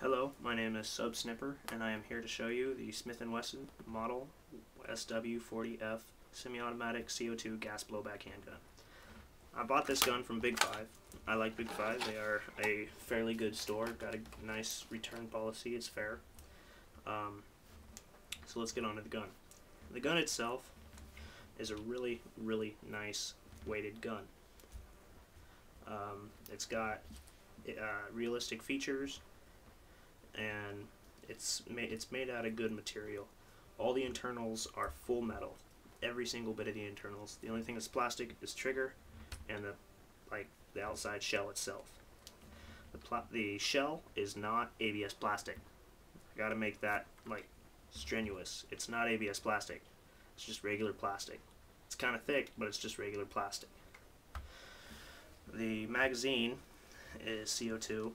Hello, my name is Sub Snipper, and I am here to show you the Smith & Wesson Model SW40F semi-automatic CO2 gas blowback handgun. I bought this gun from Big 5. I like Big 5. They are a fairly good store. Got a nice return policy. It's fair. So let's get on to the gun. The gun itself is a really, really nice weighted gun. It's got realistic features, and it's made out of good material. All the internals are full metal. Every single bit of the internals. The only thing that's plastic is trigger and the outside shell itself. The shell is not ABS plastic. I gotta make that strenuous. It's not ABS plastic. It's just regular plastic. It's kind of thick, but it's just regular plastic. The magazine is CO2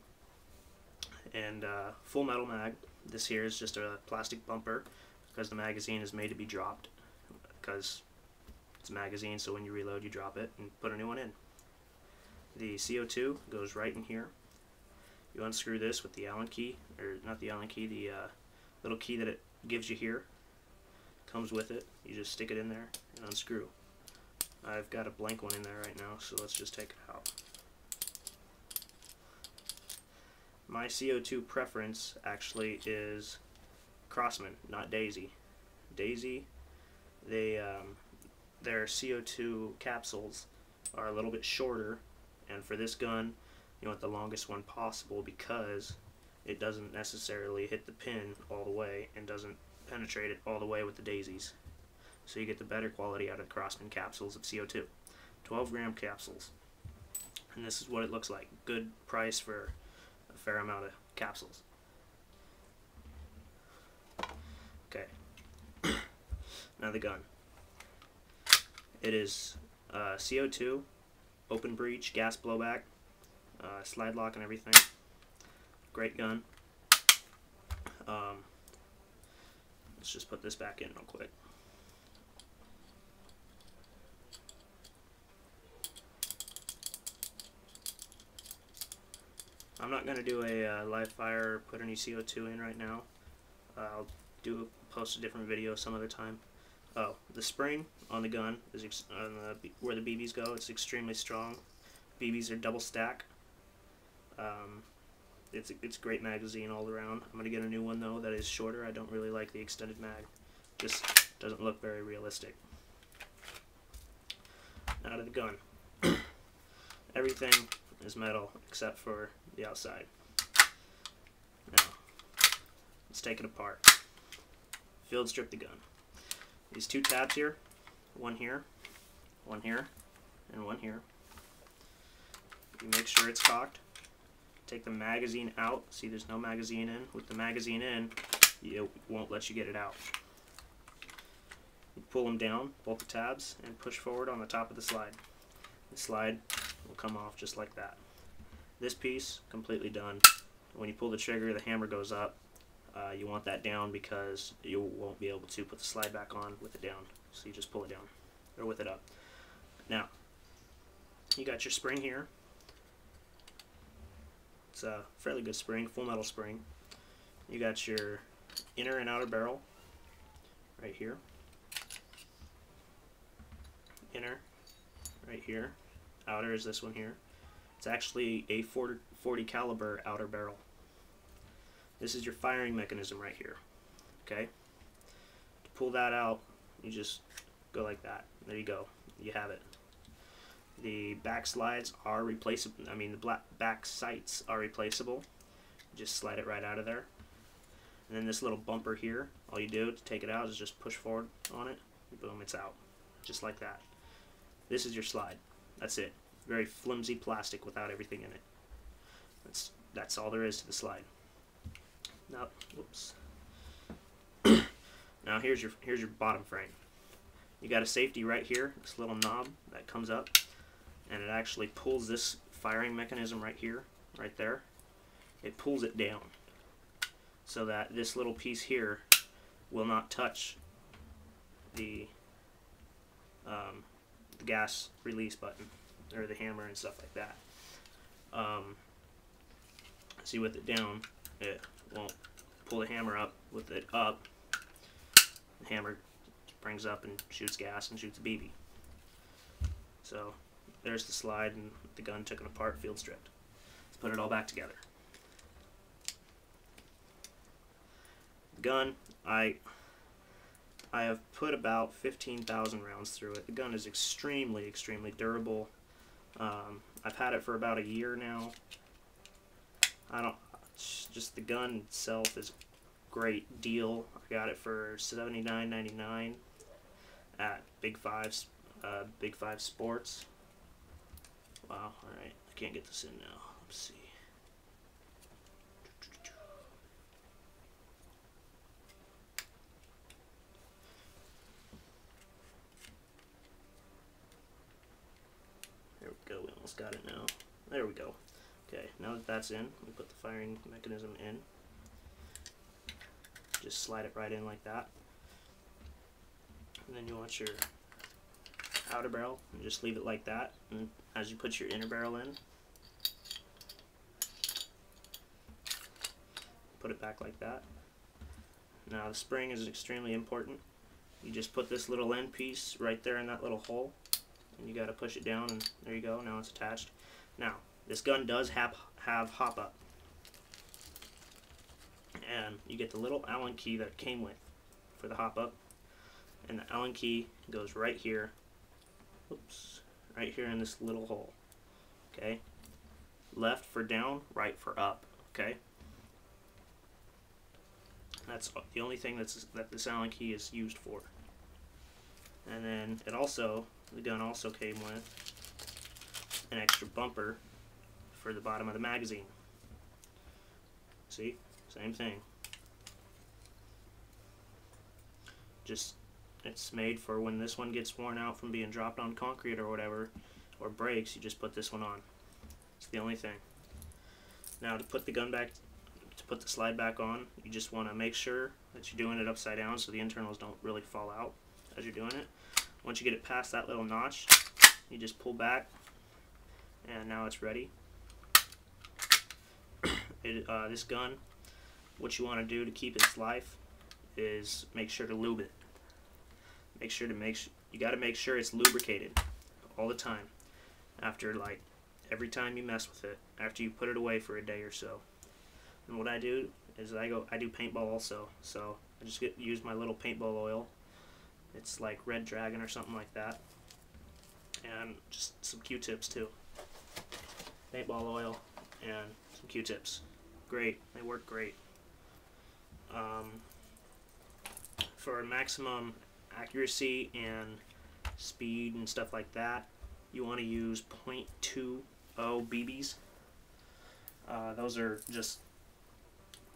and full metal mag. This here is just a plastic bumper because the magazine is made to be dropped, because it's a magazine, so when you reload you drop it and put a new one in. The CO2 goes right in here. You unscrew this with the Allen key, or not the Allen key, the little key that it gives you here. Comes with it. You just stick it in there and unscrew. I've got a blank one in there right now, so let's just take it out. My CO2 preference actually is Crossman, not Daisy. Daisy, their CO2 capsules are a little bit shorter, and for this gun you want the longest one possible because it doesn't necessarily hit the pin all the way and doesn't penetrate it all the way with the Daisies. So you get the better quality out of Crossman capsules of CO2. 12-gram capsules. And this is what it looks like. Good price for a fair amount of capsules. Okay. Now the gun. It is CO2, open breech, gas blowback, slide lock and everything. Great gun. Let's just put this back in real quick. I'm not going to do a live fire or put any CO2 in right now. I'll post a different video some other time. Oh, the spring on the gun is where the BBs go. It's extremely strong. BBs are double stack. It's a great magazine all around. I'm going to get a new one though that is shorter. I don't really like the extended mag. Just doesn't look very realistic. Now to the gun. Everything is metal except for the outside. Now, let's take it apart. Field strip the gun. These two tabs here, one here, and one here. You make sure it's cocked. Take the magazine out. See, there's no magazine in. With the magazine in, it won't let you get it out. You pull them down, both the tabs, and push forward on the top of the slide. The slide will come off just like that. This piece, completely done. When you pull the trigger, the hammer goes up. You want that down because you won't be able to put the slide back on with it down. So you just pull it down, or with it up. Now, you got your spring here. It's a fairly good spring, full metal spring. You got your inner and outer barrel right here. Inner right here. Outer is this one here. It's actually a 40 caliber outer barrel. This is your firing mechanism right here. Okay? To pull that out, you just go like that. There you go. You have it. The back slides are replaceable. I mean, the back sights are replaceable. Just slide it right out of there. And then this little bumper here, all you do to take it out is just push forward on it. Boom, it's out. Just like that. This is your slide. That's it. Very flimsy plastic without everything in it. That's all there is to the slide. Now, whoops. Now here's your bottom frame. You got a safety right here. This little knob that comes up, and it actually pulls this firing mechanism right here, right there. It pulls it down so that this little piece here will not touch the gas release button, or the hammer and stuff like that. See, with it down, it won't pull the hammer up. With it up, the hammer brings up and shoots gas and shoots a BB. So there's the slide and the gun taken apart, field stripped. Let's put it all back together. The gun, I have put about 15,000 rounds through it. The gun is extremely, extremely durable. I've had it for about a year now. Just the gun itself is a great deal. I got it for $79.99 at Big Five Sports. Wow, alright, I can't get this in now. Let's see. There we go, we almost got it now. There we go. Okay, now that that's in, we put the firing mechanism in. Just slide it right in like that. And then you want your outer barrel, and just leave it like that. And as you put your inner barrel in, put it back like that. Now the spring is extremely important. You just put this little end piece right there in that little hole, and you got to push it down, and there you go, now it's attached. Now this gun does have hop up, and you get the little Allen key that it came with for the hop up, and the Allen key goes right here. Oops, right here in this little hole. Okay, left for down, right for up. Okay, that's the only thing that this Allen key is used for. And then the gun also came with an extra bumper for the bottom of the magazine. See, same thing. Just, it's made for when this one gets worn out from being dropped on concrete or whatever, or breaks, you just put this one on. It's the only thing. Now to put the gun back, to put the slide back on, you just want to make sure that you're doing it upside down so the internals don't really fall out as you're doing it. Once you get it past that little notch, you just pull back, and now it's ready. This gun, what you want to do to keep its life is make sure to lube it. You got to make sure it's lubricated all the time. After, like, every time you mess with it, after you put it away for a day or so. And what I do is I do paintball also. So I just use my little paintball oil. It's like Red Dragon or something like that, and just some Q-tips too. Paintball oil and some Q-tips. Great, they work great. For maximum accuracy and speed and stuff like that, you want to use .20 BBs. Those are just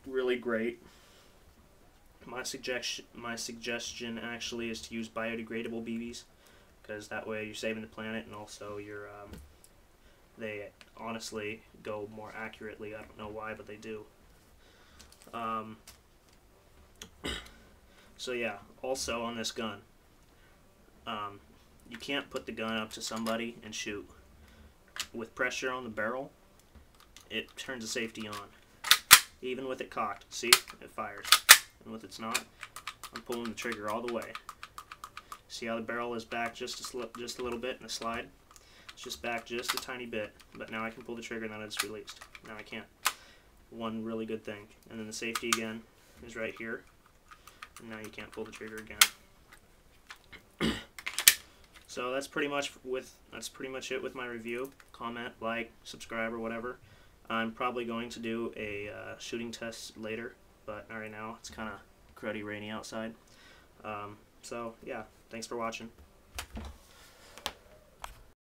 really great. My suggestion actually is to use biodegradable BBs, because that way you're saving the planet, and also you're they honestly go more accurately. I don't know why, but they do. So yeah, also on this gun, you can't put the gun up to somebody and shoot. With pressure on the barrel, it turns the safety on. Even with it cocked, see, it fires. And with it's not, I'm pulling the trigger all the way. See how the barrel is back just a little bit in the slide? It's just back just a tiny bit, but now I can pull the trigger and then it's released. Now I can't. One really good thing. And then the safety again is right here. And now you can't pull the trigger again. So that's pretty much it with my review. Comment, like, subscribe, or whatever. I'm probably going to do a shooting test later, but not right now. It's kind of cruddy rainy outside. So yeah, thanks for watching.